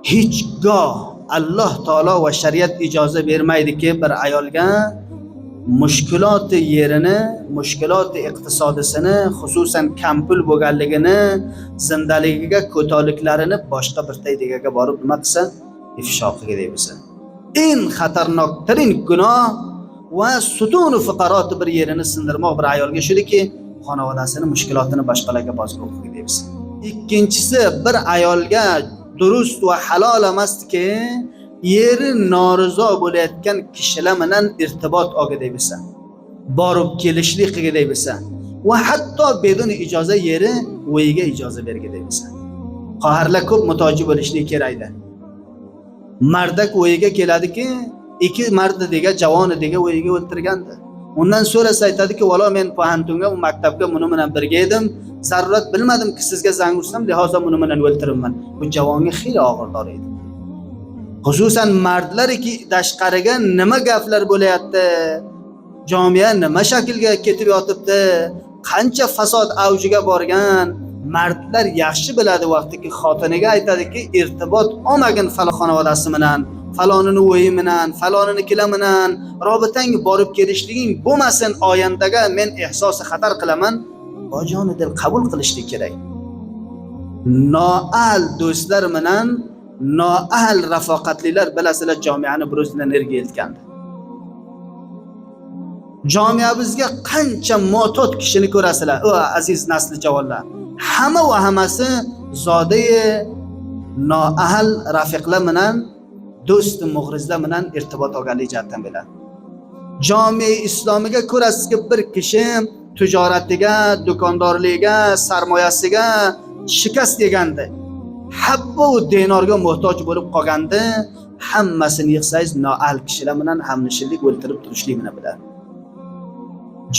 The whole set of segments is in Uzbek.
hechgoh Alloh taolo va shariat ijoza bermaydiki bir ayolga mushkuloti yerini, mushkuloti iqtisodisini, xususan kampul bo'lganligini, zindaligiga, ko'toliklarini boshqa bir taydigaga borib nima qilsa, ifsho qilgay bo'lsa. Eng xatarnoktarin gunoh va sutun fuqaroti bir yerini sindirmoq bir ayolga shudiki, xonavodasini mushkulotini boshqalarga bosib qilgay bo'lsa. Ikkinchisi, bir ayolga durust va halol emasdiki, yeri norizo bo'layotgan kishilar bilan irtibot olgay bo'lsa, borib kelishlik qilgay bo'lsa va hatto bedun ijoza yeri o'yiga ijoza bergay bo'lsa. Qaharlar ko'p mutoji bo'lishlik kerakda. Mardak o'yiga keladiki, ikki mardi degan javoni degan o'yiga o'ltirgandi. Undan so'rasa aytadiki, "Valo men pahantunga u maktabga buni bilan birga edim. Zarurat bilmadim-ki sizga zang ursam, lihoza buni bilan o'ltiribman." Bu javonga xiyla og'ir edi. Xususan mardlarki tashqariga nima gaplar bo'layapti, jamiya nima shaklga ketib yotibdi, qancha fasod avjiga borgan, mardlar yaxshi biladi vaqtiki xotiniga aytadiki, irtibot olmagin falon xonavodasi bilan, falonini o'yi bilan, falonini kila bilan, robitang borib kelishliging bo'lmasin, oyandaga men ehsosi xatar qilaman. Bojoni dil qabul qilishlik kerak. Noal do'stlar bilan noahl rafoqatlilar bilasizlar jamiyani bir o'zidan erga eltgandi. Jamiyamizga qancha mo'tot kishini ko'rasizlar, o aziz nasli javonlar. Hamma va hammasi zodai noahl rafiqlar bilan, do'st mughrizlar bilan irtibot olganlik jihatdan biladi. Jamiy islomiga ko'rasizki bir kishi tijoratiga, do'kondorligiga, sarmoyasiga shikast yegandi. Habbo dinorga muhtoj bo'lib qolganda, hammasini yig'sangiz noal kishilar bilan hamnishillik o'ltirib turishlik bilan biladi.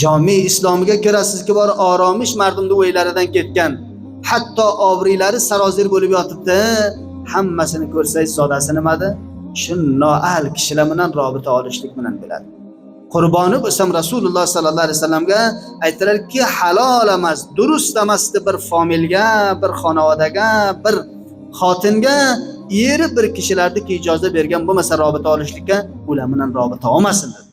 Jamiy islomiga ko'rasizki bor oromish mardumni o'ylaridan ketgan, hatto obriylari sarozir bo'lib yotibdi, hammasini ko'rsangiz zodasi nimadi? Shu noal kishilar bilan robita olishlik bilan biladi. Qurboni bo'lsam Rasululloh sallallohu alayhi vasallamga aytdilarki, halol emas, durust emas bir familga, bir xonavodaga, bir xotinga yeri bir kishilardagi ijoza bergan bo'lmasa robita olishlikka, ular bilan robita olmasin dedi.